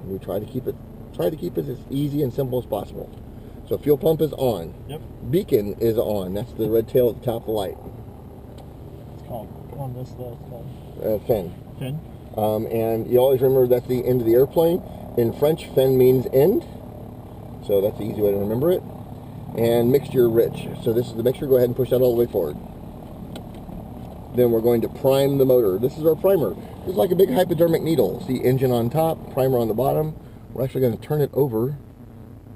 We try to keep it as easy and simple as possible. So fuel pump is on. Yep. Beacon is on. That's the red tail at the top of the light. It's called, on this though, it's called? Fin. Fin. And you always remember that's the end of the airplane. In French, fin means end. So that's the easy way to remember it. And mixture rich. So this is the mixture. Go ahead and push that all the way forward. Then we're going to prime the motor. This is our primer. This is like a big hypodermic needle. See, engine on top, primer on the bottom. We're actually going to turn it over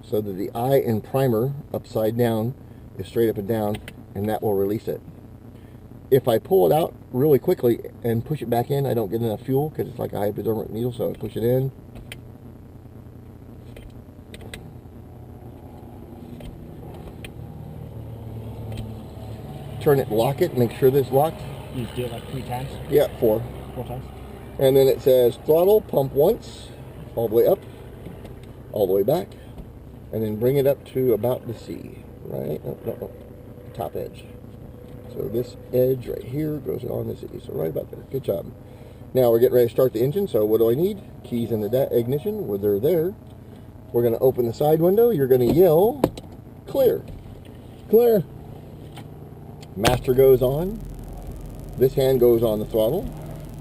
so that the eye in primer, upside down, is straight up and down, and that will release it. If I pull it out really quickly and push it back in, I don't get enough fuel because it's like a hypodermic needle, so I push it in. Turn it, lock it, make sure that it's locked. You do it like 3 times? Yeah, 4. 4 times. And then it says throttle, pump once, all the way up, all the way back, and then bring it up to about the C, right? No, top edge. So this edge right here goes on the C, so right about there. Good job. Now we're getting ready to start the engine, so what do I need? Keys in the ignition, well, they're there. We're going to open the side window. You're going to yell, clear. Clear. Master goes on. This hand goes on the throttle.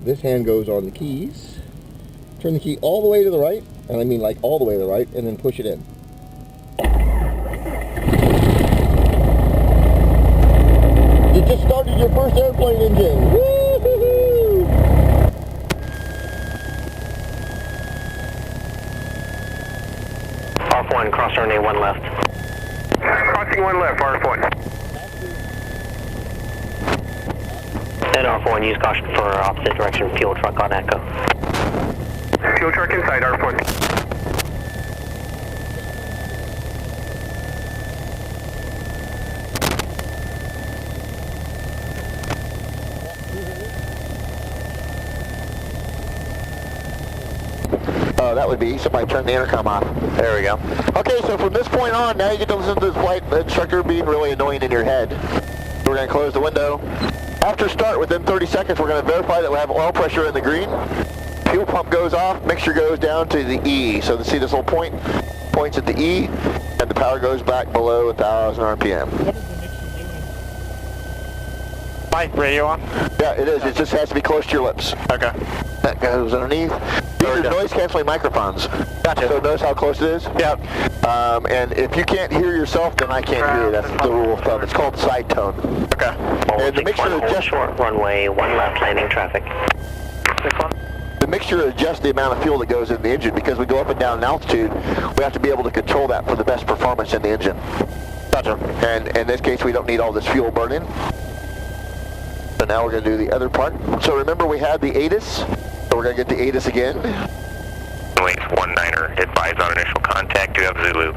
This hand goes on the keys. Turn the key all the way to the right, and I mean like all the way to the right, and then push it in. You just started your first airplane engine. Woo-hoo-hoo! R1, cross runway 1 left. Crossing 1 left, R1. And R1, use caution for opposite direction fuel truck on Echo. Fuel truck inside, R1. That would be somebody turn the intercom off. There we go. Okay, so from this point on, now you get to listen to this flight instructor being really annoying in your head. We're going to close the window. After start, within 30 seconds, we're going to verify that we have oil pressure in the green. Fuel pump goes off, mixture goes down to the E. So see this little point? Points at the E, and the power goes back below 1,000 RPM. What is the mixture doing? Mic radio on? Yeah, it is. It just has to be close to your lips. Okay. That goes underneath. These are noise-canceling microphones. Gotcha. So notice how close it is? Yep. And if you can't hear yourself, then I can't hear you. That's the rule of thumb. It's called side tone. Okay. And the mixture adjusts short runway 1 left, landing traffic. the mixture adjusts the amount of fuel that goes in the engine. Because we go up and down in altitude, we have to be able to control that for the best performance in the engine. Gotcha. And in this case, we don't need all this fuel burning. So now we're going to do the other part. So remember, we had the ATIS. So we're going to get the ATIS again. Wings 19er, advise on initial contact, do you have Zulu?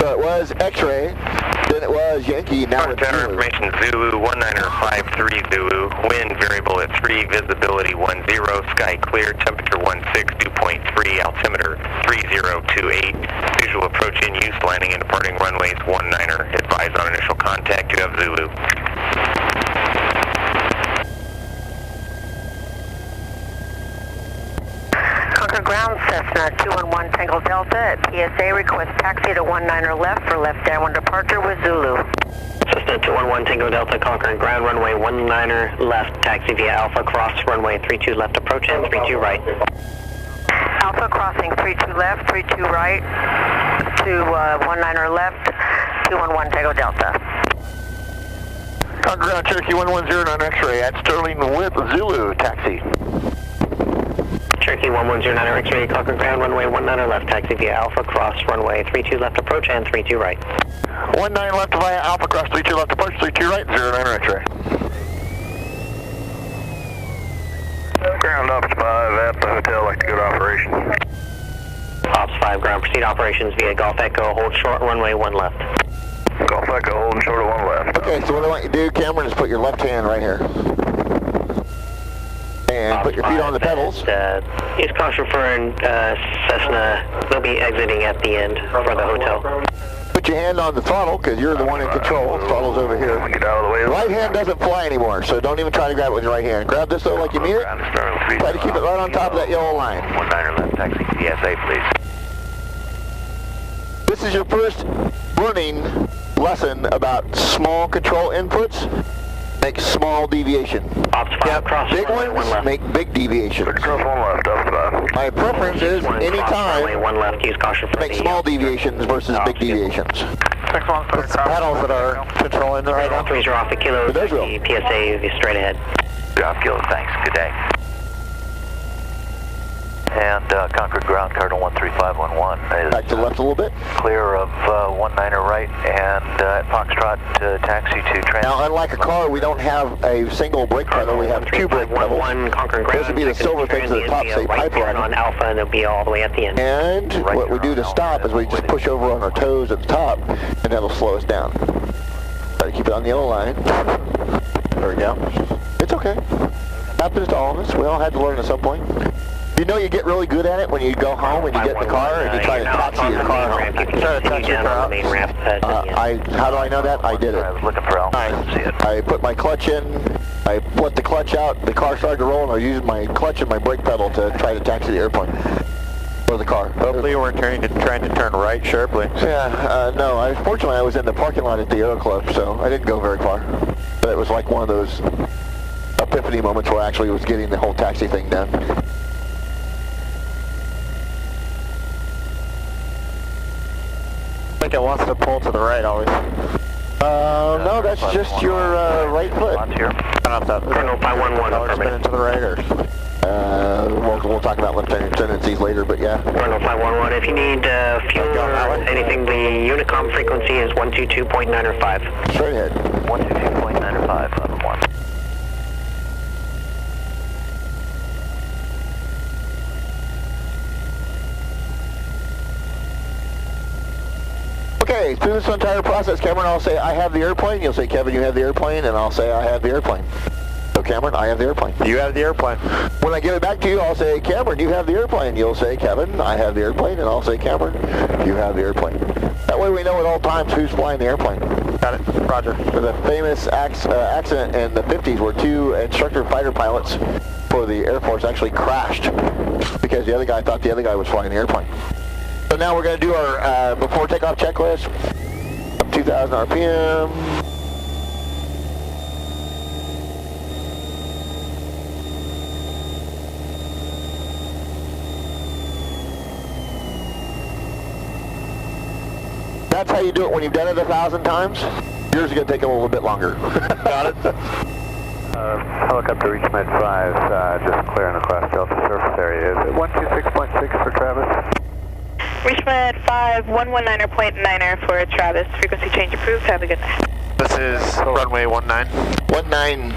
So it was X-ray, then it was Yankee, now it's Center Zulu. information Zulu, 19er 53 Zulu, wind variable at 3, visibility 10, sky clear, temperature 16, dew point 3, altimeter 3028, visual approach in use, landing and departing runways 19er, advise on initial contact, do you have Zulu? Concord Ground, Cessna 211 Tango Delta at PSA, request taxi to 19er left for left downwind departure with Zulu. Cessna 211 Tango Delta, Concord Ground, runway 19er left, taxi via Alpha, cross runway 32 left approach and 32 right. Alpha crossing 32 left, 32 right to 19er left, 211 Tango Delta. Concord Ground, Cherokee 110 on X-ray at Sterling with Zulu, taxi. Cherokee 1109 X-ray, Concord Ground, runway 19er left, taxi via Alpha, cross runway 32 left approach and 32 right. 19 left via Alpha, cross 32 left approach, 32 right, 09er X-ray. Ground Ops 5 at the hotel, like to go to operations. Ops 5 ground, proceed operations via Golf Echo, hold short, runway 1 left. Golf Echo holding short of 1 left. Okay, so what I want you to do, Cameron, is put your left hand right here. And Ops put your feet on the pedals. Use caution for Cessna, they'll be exiting at the end for the hotel. Put your hand on the throttle, because you're the one in control. The throttle's over here. Get out of the way. The right hand doesn't fly anymore, so don't even try to grab it with your right hand. Grab this though like you mean it. Try to keep it right on top of that yellow line. 19er left, taxi via PSA, please. This is your first learning lesson about small control inputs. Make small deviation. Ops 5, cross Big runway, ones 1 left. make big deviations. Cross 1 left, Ops 5. My preference is Cross runway anytime 1 left, use caution for make the small deviations versus big deviations. It's paddles that are controlling it right now. 30 off the kilo, It does, Will. the PSA is straight ahead. Off kilo, thanks. Good day. And Concord ground, Cardinal 13511 is Back to the left a little bit. clear of 19er right and at Foxtrot taxi to transit. Now, unlike a car, we don't have a single brake pedal. We have 2 brake pedals. 1 Concord ground. Those would be the silver things at the top, say right pipeline. on Alpha, and it'll be all the way at the end. And what we do to stop is we just push over on our toes at the top, and that'll slow us down. Try to keep it on the yellow line. There we go. It's okay. Happens to all of us. We all had to learn at some point. You know you get really good at it when you go home and you get in the car and you try to taxi your car home. You can continue down on the main ramp to the end. How do I know that? I did it. I was looking for Alpha. I didn't see it. I put my clutch in, I let the clutch out, the car started to roll, and I was using my clutch and my brake pedal to try to taxi the airplane. Or the car. Hopefully you weren't trying to turn right sharply. Yeah, no, fortunately I was in the parking lot at the Aero Club, so I didn't go very far. But it was like one of those epiphany moments where I actually was getting the whole taxi thing done. I think it wants to pull to the right always. No, that's just your right foot. I don't know if that Colonel 511, spinning to the right or... We'll talk about left tendencies later, but yeah. Colonel 511, if you need fuel or anything, the Unicom frequency is 122.9 or 5. Straight ahead. 122.9 or 5, 11-1. Okay, through this entire process, Cameron, I'll say I have the airplane. You'll say, Kevin, you have the airplane, and I'll say I have the airplane. So, Cameron, I have the airplane. You have the airplane. When I give it back to you, I'll say, Cameron, you have the airplane. You'll say, Kevin, I have the airplane, and I'll say, Cameron, you have the airplane. That way we know at all times who's flying the airplane. Got it. Roger. The famous accident in the 50s where 2 instructor fighter pilots for the Air Force actually crashed because the other guy thought the other guy was flying the airplane. So now we're going to do our before takeoff checklist. 2,000 RPM. That's how you do it when you've done it 1,000 times. Yours is going to take a little bit longer. Got it? Helicopter reach med 5, just clearing across Delta surface area. Is it 126.6 for Travis? ReachMed 5, 119.9er for Travis. Frequency change approved. Have a good night. This is runway 19. 19.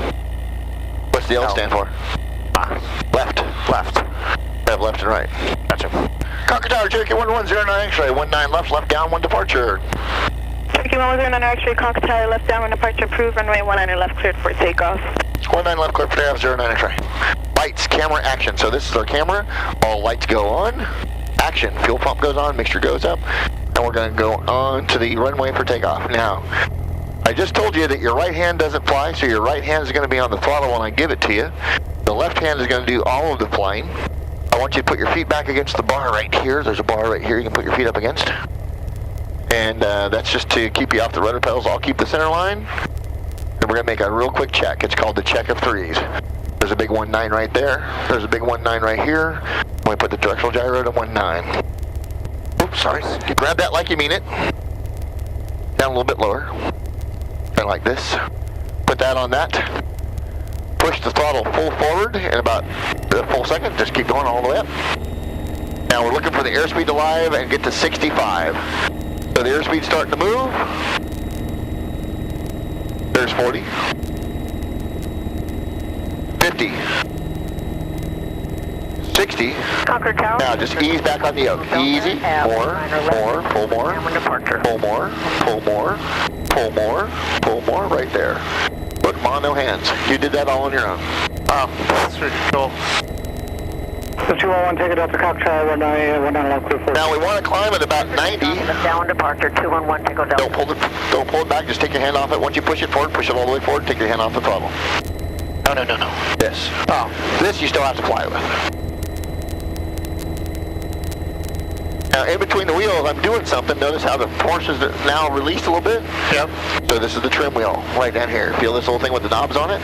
What's the L stand for? Left. Left. Have left and right. Gotcha. Crockett Tower, Cherokee 1109 X-ray. 19 left down, 1 departure. Cherokee 109 X-ray, Crockett Tower, left down, 1 departure approved. Runway 19 left cleared for takeoff. 19 left, clear for takeoff, 09 X-ray. Lights, camera, action. So this is our camera. All lights go on. Action. Fuel pump goes on, mixture goes up. And we're going to go on to the runway for takeoff. Now, I just told you that your right hand doesn't fly, so your right hand is going to be on the throttle when I give it to you. The left hand is going to do all of the flying. I want you to put your feet back against the bar right here. There's a bar right here you can put your feet up against. And that's just to keep you off the rudder pedals. I'll keep the center line. And we're going to make a real quick check. It's called the check of threes. There's a big 19 right there. There's a big 19 right here. We put the directional gyro to 19. Oops, sorry. You grab that like you mean it. Down a little bit lower. Kind of like this. Put that on that. Push the throttle full forward in about a full second. Just keep going all the way up. Now we're looking for the airspeed to live and get to 65. So the airspeed's starting to move. There's 40. 50. 60. Concord Tower. Now just ease back on the yoke. Easy. More. Pull more. Pull more. Pull more. Pull more. Pull more. Right there. Put them on, no hands. You did that all on your own. That's pretty cool. So 201, take it out to Crockett Tower, 19 left, clear for. Now we want to climb at about 90. Down departure, 211, take Delta. Don't pull it back. Just take your hand off it. Once you push it forward, push it all the way forward. Take your hand off the throttle. No. This. This you still have to fly with. Now, in between the wheels, I'm doing something. Notice how the Porsche is now released a little bit? Yep. So this is the trim wheel right down here. Feel this little thing with the knobs on it?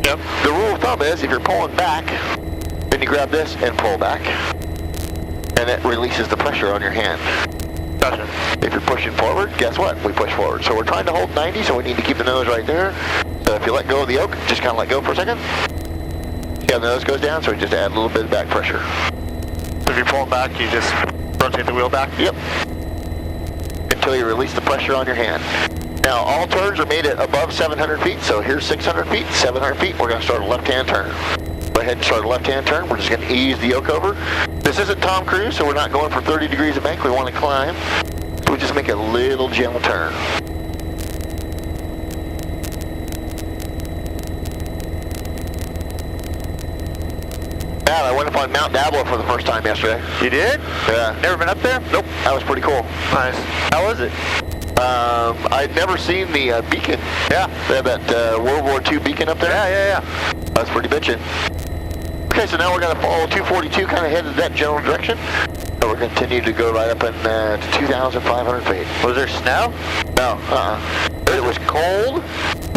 Yep. The rule of thumb is if you're pulling back, then you grab this and pull back. And it releases the pressure on your hand. Gotcha. If you're pushing forward, guess what? We push forward. So we're trying to hold 90, so we need to keep the nose right there. So if you let go of the yoke, just kind of let go for a second. See how the nose goes down? So we just add a little bit of back pressure. So if you're pulling back, you just rotate the wheel back? Yep. Until you release the pressure on your hand. Now, all turns are made at above 700 feet, so here's 600 feet, 700 feet, we're going to start a left-hand turn. Go ahead and start a left-hand turn. We're just going to ease the yoke over. This isn't Tom Cruise, so we're not going for 30 degrees of bank. We want to climb. So we just make a little gentle turn. Yeah, I went up on Mount Diablo for the first time yesterday. You did? Yeah. Never been up there? Nope. That was pretty cool. Nice. How was it? I'd never seen the beacon. Yeah. They have that World War II beacon up there. Yeah. That's pretty bitchin'. Okay, so now we're going to follow 242, kind of headed that general direction. So we're going to continue to go right up in to 2,500 feet. Was there snow? No, It was cold,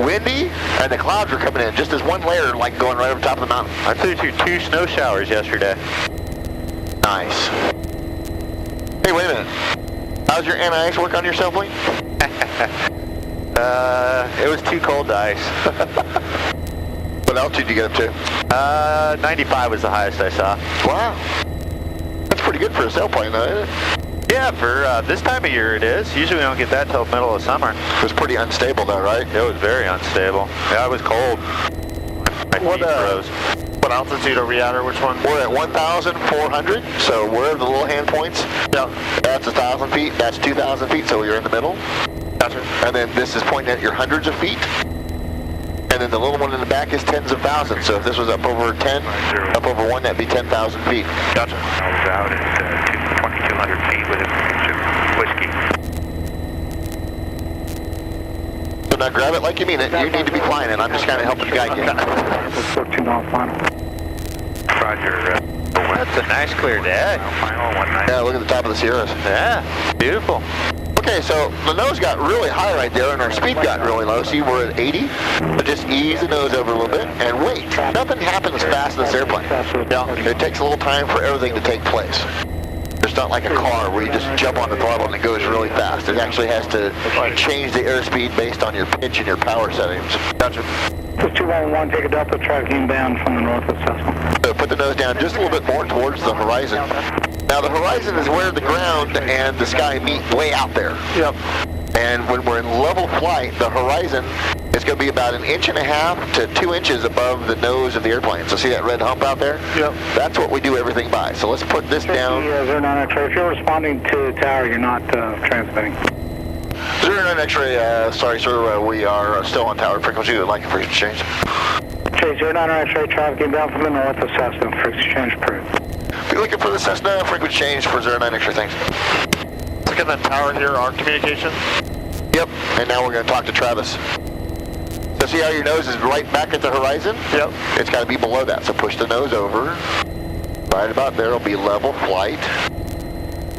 windy, and the clouds were coming in, just as one layer, like going right over top of the mountain. I flew through 2 snow showers yesterday. Nice. Hey, wait a minute. How's your anti-ice work on your sailplane? It was too cold to ice. What altitude did you get up to? 95 was the highest I saw. Wow. That's pretty good for a sailplane, though, isn't it? Yeah, for this time of year it is. Usually we don't get that till middle of summer. It was pretty unstable, though, right? It was very unstable. Yeah, it was cold. My feet froze. What altitude are we at, or which one? We're at 1,400, so wherever the little hand points, that's 1,000 feet, that's 2,000 feet, so you're in the middle. Gotcha. And then this is pointing at your hundreds of feet. And then the little one in the back is tens of thousands. So if this was up over 10, up over 1, that'd be 10,000 feet. Gotcha. I was out at 2,200 feet with whiskey. So now grab it like you mean it. You need to be flying it. I'm just kind of helping guide you. 14 knots final. Roger. That's a nice clear day. Final 19. Yeah, look at the top of the Sierras. Yeah, beautiful. Okay, so the nose got really high right there, and our speed got really low. See, we're at 80. So just ease the nose over a little bit and wait. Nothing happens fast in this airplane. It takes a little time for everything to take place. It's not like a car where you just jump on the throttle and it goes really fast. It actually has to change the airspeed based on your pitch and your power settings. Gotcha. This is 211, take a Delta, tracking down from the north of Cessna. So put the nose down just a little bit more towards the horizon. Now the horizon is where the ground and the sky meet way out there. Yep. And when we're in level flight, the horizon is going to be about 1.5 to 2 inches above the nose of the airplane. So see that red hump out there? Yep. That's what we do everything by. So let's put this down. 09 X-ray, if you're responding to tower, you're not transmitting. 09 X-ray, sorry sir, we are still on tower frequency. We'd like a frequency change. Okay, 09 X-ray, traffic inbound from the north of Cessna, frequency change approved. If you're looking for the Cessna, frequency change for 09 X-ray, thanks. Look at that tower here, our communication. Yep, and now we're going to talk to Travis. So see how your nose is right back at the horizon? Yep. It's got to be below that, so push the nose over. Right about there will be level flight.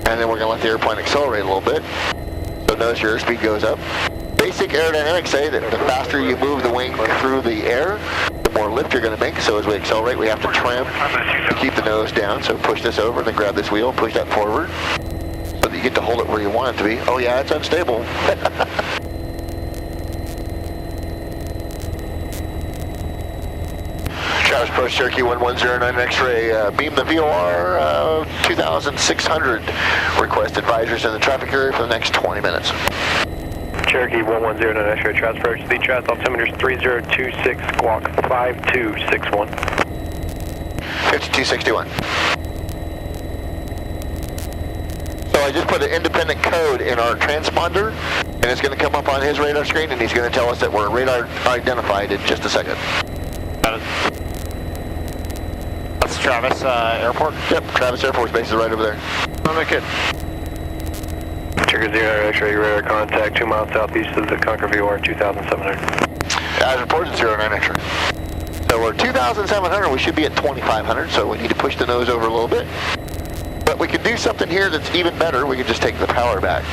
And then we're going to let the airplane accelerate a little bit. So notice your airspeed goes up. Basic aerodynamics say that the faster you move the wing through the air, the more lift you're going to make. So as we accelerate, we have to trim to keep the nose down. So push this over and then grab this wheel, push that forward, so that you get to hold it where you want it to be. Oh yeah, it's unstable. Travis Approach Cherokee 1109 X-ray, beam the VOR 2600. Request advisors in the traffic area for the next 20 minutes. Cherokee 1109 X-ray, Travis Approach, speed travel altimeter 3026, squawk 5261. 5261. So I just put an independent code in our transponder, and it's going to come up on his radar screen, and he's going to tell us that we're radar identified in just a second. That's Travis Airport? Yep, Travis Air Force Base is right over there. Oh, no kid. Cherokee 0 X-ray, radar contact 2 miles southeast of the Conquer VOR 2700. As reported, 09 X-ray. So we're 2,700, we should be at 2,500, so we need to push the nose over a little bit. But we could do something here that's even better. We could just take the power back.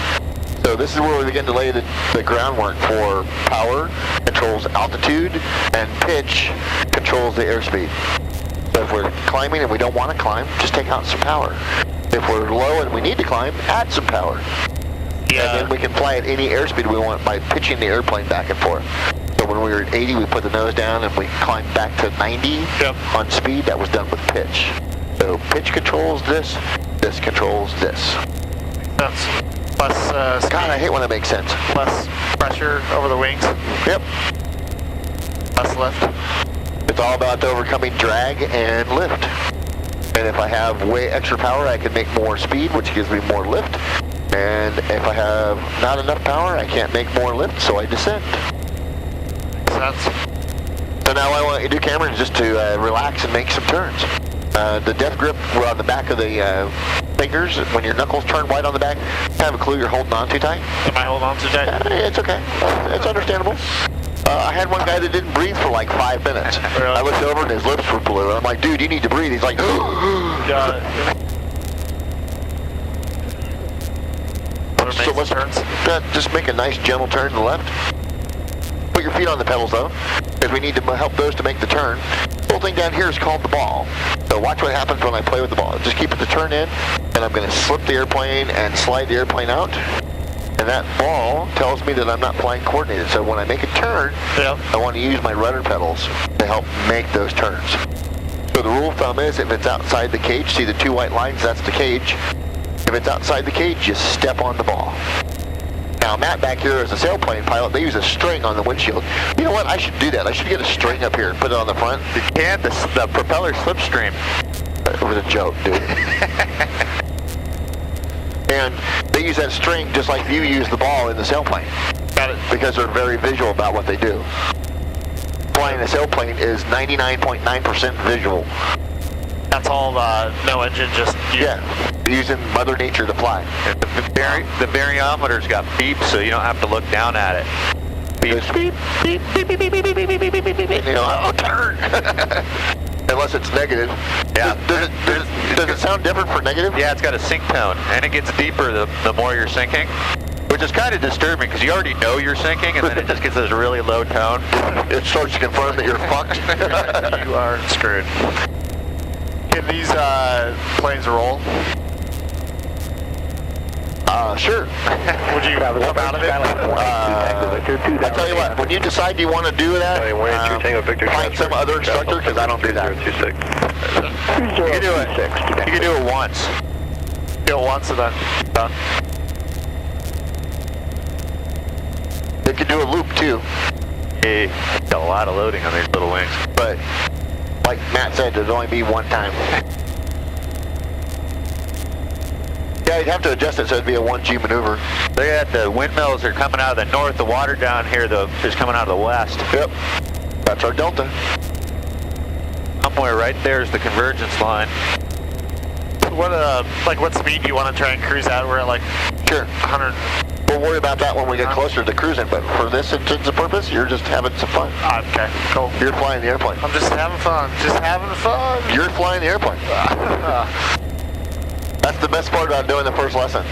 So this is where we begin to lay the groundwork for power, controls altitude, and pitch controls the airspeed. So if we're climbing and we don't want to climb, just take out some power. If we're low and we need to climb, add some power. Yeah. And then we can fly at any airspeed we want by pitching the airplane back and forth. So when we were at 80, we put the nose down and we climbed back to 90 on speed. That was done with pitch. So pitch controls this, this controls this. That's less God, I hate when that makes sense. Less pressure over the wings. Yep. Less lift. It's all about overcoming drag and lift. And if I have way extra power, I can make more speed, which gives me more lift. And if I have not enough power, I can't make more lift, so I descend. Makes sense. So now what I want you to do, Cameron, is just to relax and make some turns. The death grip on the back of the fingers, when your knuckles turn white on the back, have a clue you're holding on too tight? Am I holding on too tight? It's okay. It's understandable. I had one guy that didn't breathe for like 5 minutes. Really? I looked over and his lips were blue. I'm like, dude, you need to breathe. He's like, got it. So let's just make a nice gentle turn to the left. Put your feet on the pedals though, because we need to help those to make the turn. The whole thing down here is called the ball. So watch what happens when I play with the ball. Just keep it the turn in, and I'm going to slip the airplane and slide the airplane out. And that ball tells me that I'm not flying coordinated. So when I make a turn, I want to use my rudder pedals to help make those turns. So the rule of thumb is if it's outside the cage, see the two white lines, that's the cage. If it's outside the cage, just step on the ball. Now Matt back here is a sailplane pilot. They use a string on the windshield. You know what? I should do that. I should get a string up here and put it on the front. You can't. The propeller slipstream. It was a joke, dude. And they use that string just like you use the ball in the sailplane. Got it. Because they're very visual about what they do. Flying a sailplane is 99.9% visual. That's all no engine, just using Mother Nature to fly. And the variometer's got beeps, so you don't have to look down at it. Beep, beep, beep, beep, beep, beep, beep, beep, beep, beep, beep, beep, beep. You know, oh, turn. Unless it's negative. Yeah. Does it sound different for negative? Yeah, it's got a sink tone, and it gets deeper the more you're sinking, which is kind of disturbing because you already know you're sinking, and then it just gets this really low tone. It starts to confirm that you're fucked. You are screwed. Can these planes roll? Sure. Would you jump out of it? I tell you what, when you decide you want to do that, find some other instructor, because I don't do that. You can do it. You can do it once. Do it once and then done. They could do a loop too. Hey, got a lot of loading on these little wings. But like Matt said, there's only be one time. Yeah, you'd have to adjust it so it'd be a 1G maneuver. Look at the windmills are coming out of the north. The water down here is coming out of the west. Yep. That's our delta. Somewhere right there is the convergence line. What speed do you want to try and cruise at? We're at like 100. We'll worry about that when we get closer to cruising, but for this intents of purpose, you're just having some fun. Okay, cool. You're flying the airplane. I'm just having fun. Just having fun. You're flying the airplane. That's the best part about doing the first lesson.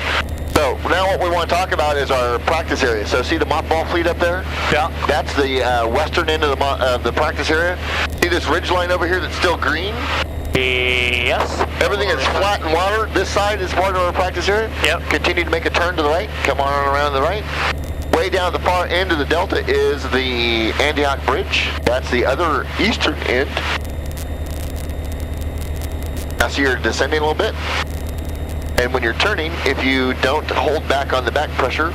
So now what we want to talk about is our practice area. So see the mothball fleet up there? Yeah. That's the western end of the practice area. See this ridge line over here that's still green? Yes. Everything is flat and water. This side is part of our practice area. Yep. Continue to make a turn to the right. Come on around to the right. Way down at the far end of the delta is the Antioch Bridge. That's the other eastern end. Now see you're descending a little bit. And when you're turning, if you don't hold back on the back pressure,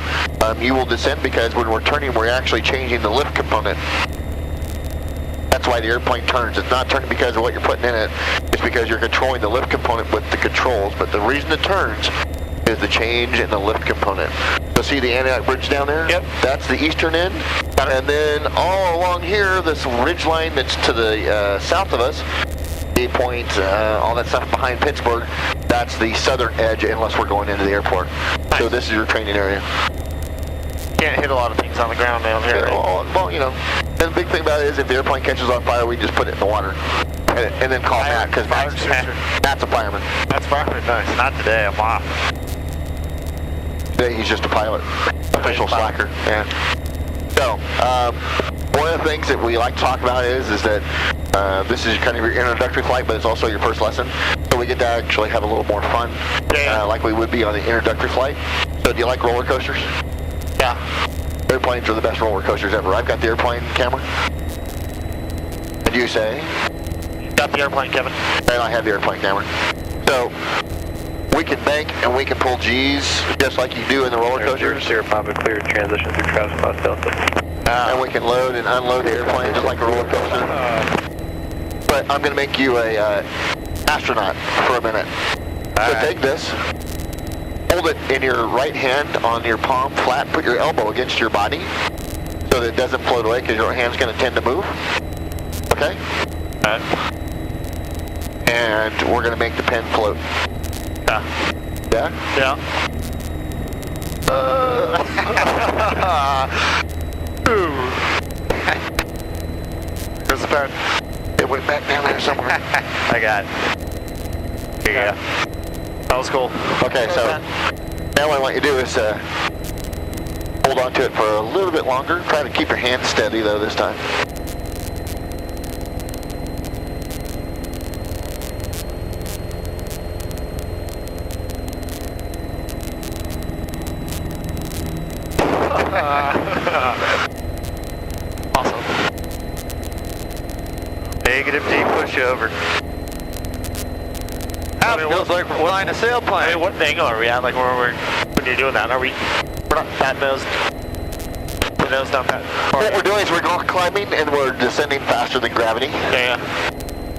you will descend because when we're turning, we're actually changing the lift component. That's why the airplane turns. It's not turning because of what you're putting in it. It's because you're controlling the lift component with the controls. But the reason it turns is the change in the lift component. So see the Antioch Bridge down there? Yep. That's the eastern end. And then all along here, this ridge line that's to the south of us, Bay Point, all that stuff behind Pittsburgh, that's the southern edge unless we're going into the airport. Nice. So this is your training area. Can't hit a lot of things on the ground down here. Well, you know, and the big thing about it is if the airplane catches on fire, we just put it in the water. and then call Matt, because Matt's a fireman. That's fireman, nice. Not today, I'm off. Today he's just a pilot. Official slacker, yeah. So, one of the things that we like to talk about is that this is kind of your introductory flight, but it's also your first lesson. So we get to actually have a little more fun, like we would be on the introductory flight. So do you like roller coasters? Yeah. Airplanes are the best roller coasters ever. I've got the airplane camera. And you say? Got the airplane, Kevin. And I have the airplane camera. So we can bank and we can pull G's just like you do in the roller coasters. Zero Papa clear transition through Travis Class Delta. And we can load and unload the airplane just like a roller coaster. But I'm going to make you a astronaut for a minute. So take this, hold it in your right hand on your palm flat, put your elbow against your body so that it doesn't float away because your hand's going to tend to move. Okay? And we're going to make the pen float. Yeah. Yeah? Yeah. Where's the pen? It went back down there somewhere. I got it. Here you go. That was cool. Okay, so now what I want you to do is hold on to it for a little bit longer. Try to keep your hand steady though this time. Awesome. Negative D pushover. I mean, feels like we're flying a sailplane. I mean, what angle are we at? Like when you're doing that, we're not fat nosed. The nose down pat. What we're doing is we're rock climbing and we're descending faster than gravity. Yeah.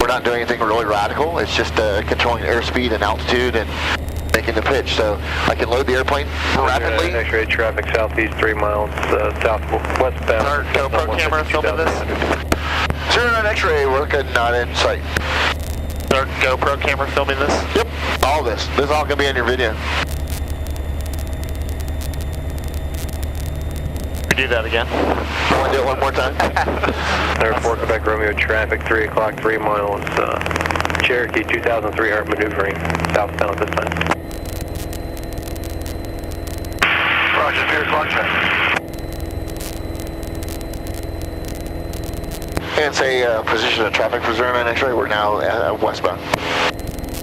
We're not doing anything really radical. It's just controlling airspeed and altitude and making the pitch. So I can load the airplane rapidly. X-ray traffic southeast 3 miles southwestbound. Our GoPro camera filming this? 09 X-ray working, not in sight. Our GoPro camera filming this? Yep, all this. This is all going to be in your video. Do that again. Want to do it one more time? Number 4 Quebec Romeo traffic 3 o'clock 3 miles. Cherokee 2003 Heart maneuvering southbound at this time. Roger, 3 o'clock traffic. And say position of traffic for 09 X-ray. We're now westbound.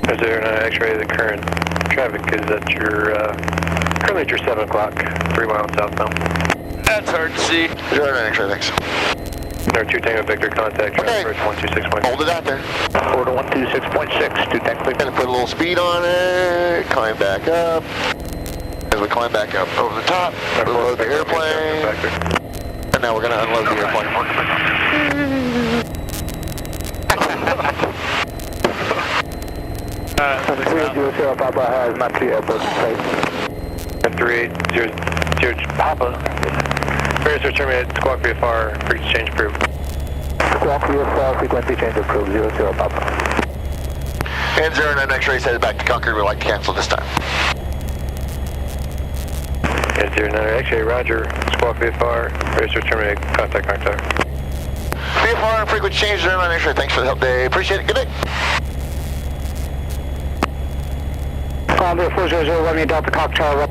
09 X-ray, the current traffic is at your, currently at your 7 o'clock 3 miles southbound. That's hard to see. 09 X-ray, thanks. Number 2 Tango Victor contact. Okay. 126.6. Hold it out there. Order 126.6. 2 Tango Victor. Gonna put a little speed on it. Climb back up. As we climb back up over the top, we'll load the airplane. And now we're gonna unload the airplane. 300 Papa has not 3 airports in sight. 3800 Papa. Various terminated. Squawk VFR. Frequency change approved. Squawk VFR. Frequency change approved. 00 Papa. And 09 X-ray headed back to Concord. We'd like to cancel this time. And 09 X-ray. Roger. Squawk VFR. Various terminated. Contact. VFR and frequency change 09 X-ray. Thanks for the help, Dave. Appreciate it. Good day. Commander 400 Romeo Delta Cock Tower.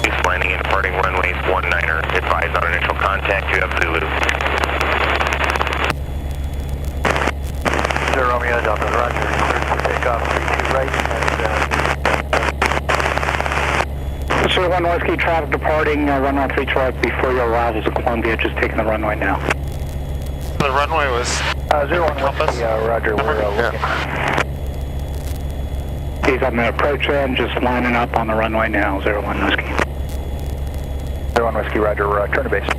He's landing and departing runways 19er. Advised on initial contact. You have Zulu. 0 Romeo Delta. Roger. Clear for takeoff 32 right. And, Sir 1 Whiskey traffic departing runway 32 right before your arrival to Columbia. Just taking the runway now. The runway was 01 Whiskey, Roger. We're looking. He's on the approach end, just lining up on the runway now, 01 Whiskey. 01 Whiskey, Roger, turn to base.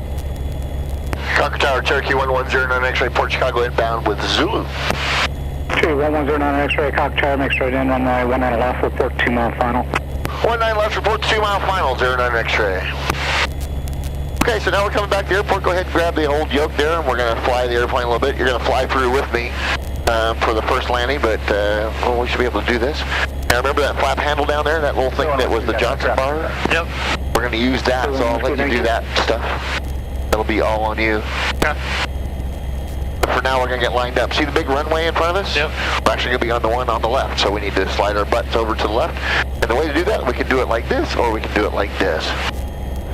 Concord Tower, Cherokee 1109 X-ray, Port Chicago inbound with Zulu. 1109 X-ray, Cock Tower, make straight in, runway 19 left, report 2 mile final. 19 left, report 2 mile final, 09 X-ray. Okay, so now we're coming back to the airport. Go ahead and grab the old yoke there, and we're going to fly the airplane a little bit. You're going to fly through with me for the first landing, but well, we should be able to do this. Now remember that flap handle down there, that little thing that was the Johnson bar? Yep. We're going to use that, so I'll let you do that stuff. That'll be all on you. Okay. The for now we're going to get lined up. See the big runway in front of us? Yep. We're actually going to be on the one on the left, so we need to slide our butts over to the left. And the way to do that, we can do it like this, or we can do it like this.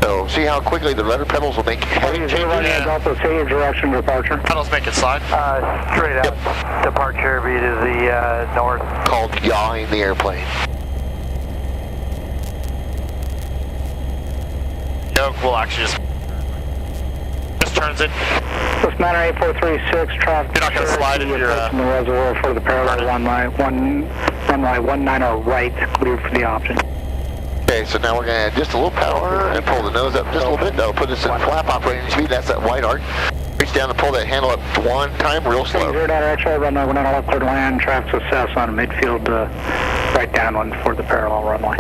So see how quickly the rudder pedals will make heading changes? Delta, say your direction departure. Pedals make it slide. Straight up. Departure be to the north. Called yawing the airplane. Yoke will actually just turns it. This Niner 8436 traffic. You're not going to slide if you're in the reservoir for the parallel runway 19 right, cleared for the option. Okay, so now we're going to add just a little power and pull the nose up just a little bit. That'll put us in flap operating speed. That's that white arc. Reach down and pull that handle up one time real slow. 0 X-ray, runway 19 left, clear to land. Traffic success on midfield right downwind for the parallel runway.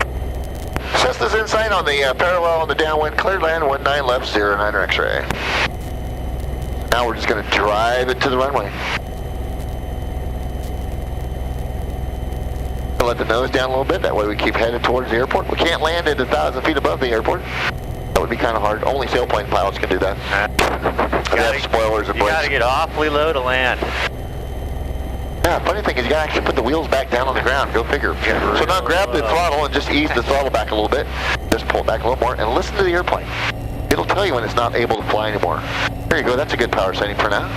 Cessna's in sight on the parallel on the downwind. Cleared land 19 left, 09 X-ray. Now we're just going to drive it to the runway. Let the nose down a little bit, that way we keep headed towards the airport. We can't land at 1,000 feet above the airport. That would be kind of hard. Only sailplane pilots can do that. They have spoilers and brakes. You gotta get awfully low to land. Yeah, funny thing is you gotta actually put the wheels back down on the ground. Go figure. So now grab the throttle and just ease the throttle back a little bit. Just pull it back a little more and listen to the airplane. It'll tell you when it's not able to fly anymore. There you go, that's a good power setting for now.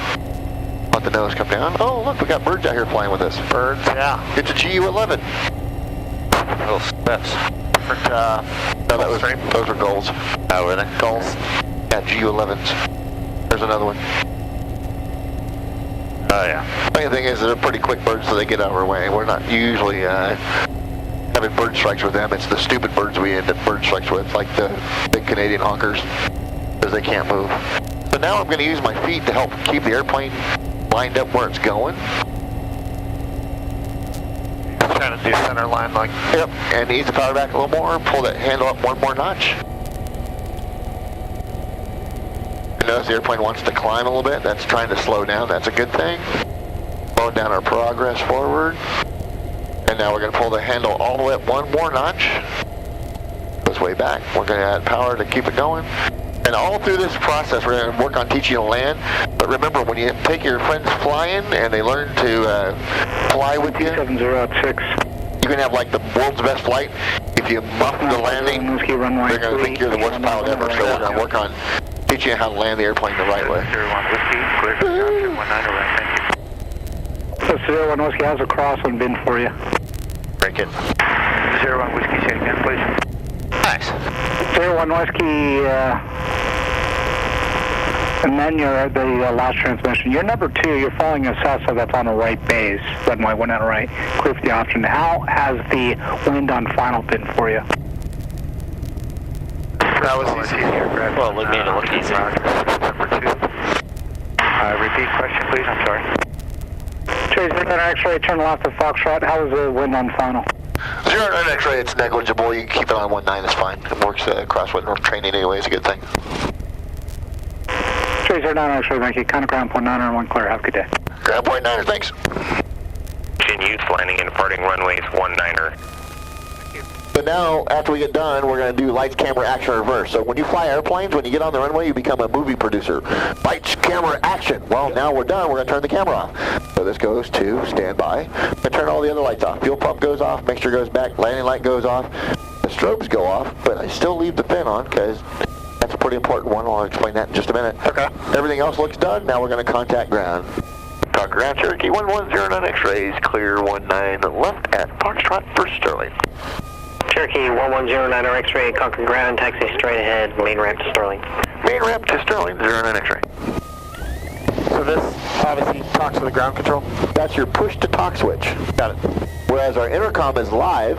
Let the nose come down. Oh, look, we got birds out here flying with us. Birds, yeah. Get to GU11. Little steps. Different, no, those were gulls. Oh, were they? Gulls. Yeah, GU11s. There's another one. Oh, yeah. Funny thing is, they're pretty quick birds, so they get out of our way. We're not usually having bird strikes with them. It's the stupid birds we end up bird strikes with, like the big Canadian honkers, because they can't move. So now I'm going to use my feet to help keep the airplane lined up where it's going. Trying to do center line like. Yep, and ease the power back a little more, pull that handle up one more notch. And notice the airplane wants to climb a little bit. That's trying to slow down. That's a good thing. Slowing down our progress forward. And now we're going to pull the handle all the way up one more notch. Goes way back. We're going to add power to keep it going. And all through this process, we're going to work on teaching you to land. But remember, when you take your friends flying and they learn to fly with you, 706. you can have like the world's best flight. If you muff the landing, they're going to think you're the worst pilot ever. So we're going to work on teaching you how to land the airplane the right way. 01 Whiskey, clear for the option 19 right, thank you. 01 Whiskey, how's the crosswind been for you? Break it. 01 Whiskey, say again, please. Nice. 01 Whiskey, and then you're the last transmission. You're number 2. You're following a Cessna that's on the right base. Runway 19 right. Clear for the option. How has the wind on final been for you? That was easy. Well, it made it look easy. Number 2. Repeat question, please. I'm sorry. Tracer, X-ray, turn left to Foxtrot. How was the wind on final? 09 X-ray, it's negligible. You can keep it on 19, it's fine. It works crosswind north training anyway, it's a good thing. Tracer 9 X-ray, thank you. Kind of ground point 9 and 1 clear. Have a good day. Ground point 9, thanks. Youth landing and departing runways 19er. But now, after we get done, we're going to do lights, camera, action, reverse. So when you fly airplanes, when you get on the runway, you become a movie producer. Lights, camera, action. Well, now we're done. We're going to turn the camera off. So this goes to standby. And turn all the other lights off. Fuel pump goes off, mixture goes back, landing light goes off. The strobes go off, but I still leave the fin on because that's a pretty important one. I'll explain that in just a minute. Okay. Everything else looks done. Now we're going to contact ground. Contact ground, Cherokee 1109 X-rays, clear 19 left at Foxtrot for Sterling. Cherokee 1109 X-ray, Concord ground, taxi straight ahead, main ramp to Sterling. Main ramp to Sterling, 09 X-ray. So this obviously talks to the ground control? That's your push to talk switch. Got it. Whereas our intercom is live,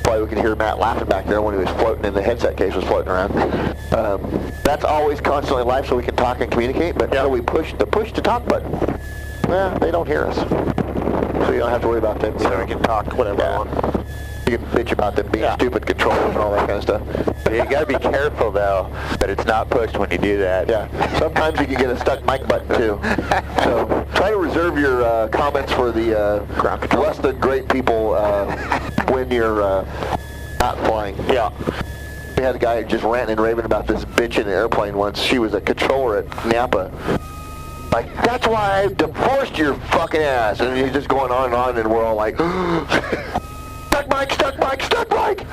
probably we can hear Matt laughing back there when he was floating and the headset case was floating around. That's always constantly live so we can talk and communicate, but now we push the push to talk button. Well, they don't hear us. So you don't have to worry about them. So we can talk whatever we want. You can bitch about them being stupid controllers and all that kind of stuff. You gotta be careful though that it's not pushed when you do that. Yeah, sometimes you can get a stuck mic button too. So try to reserve your comments for the less than great people when you're not flying. Yeah. We had a guy just ranting and raving about this bitch in the airplane once. She was a controller at Napa. Like, that's why I divorced your fucking ass. And he's just going on, and we're all like, stuck Mike, stuck Mike, stuck Mike.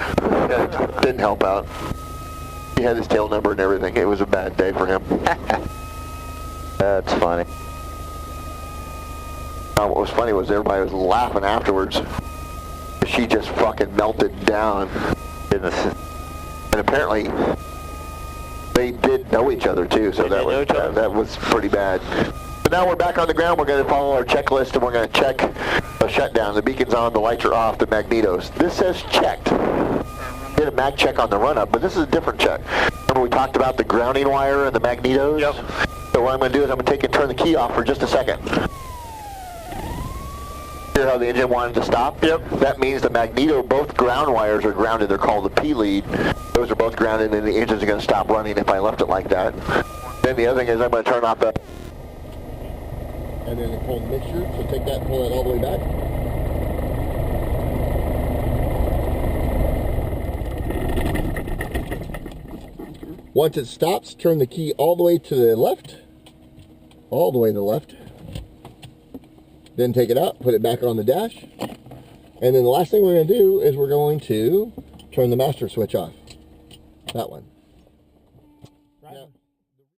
Didn't help out. He had his tail number and everything. It was a bad day for him. That's funny. What was funny was everybody was laughing afterwards. She just fucking melted down. And apparently, they did know each other too, so that was pretty bad. But now we're back on the ground. We're going to follow our checklist, and we're going to check the shutdown. The beacon's on, the lights are off, the magnetos. This says checked. Did a mag check on the run-up, but this is a different check. Remember we talked about the grounding wire and the magnetos? Yep. So what I'm going to do is I'm going to take and turn the key off for just a second. Hear how the engine wanted to stop? Yep. That means the magneto, both ground wires are grounded. They're called the P-lead. Those are both grounded, and the engine's going to stop running if I left it like that. Then the other thing is I'm going to turn off the... And then pull the mixture, so take that and pull it all the way back. Once it stops, turn the key all the way to the left. All the way to the left. Then take it out, put it back on the dash. And then the last thing we're going to do is we're going to turn the master switch off. That one.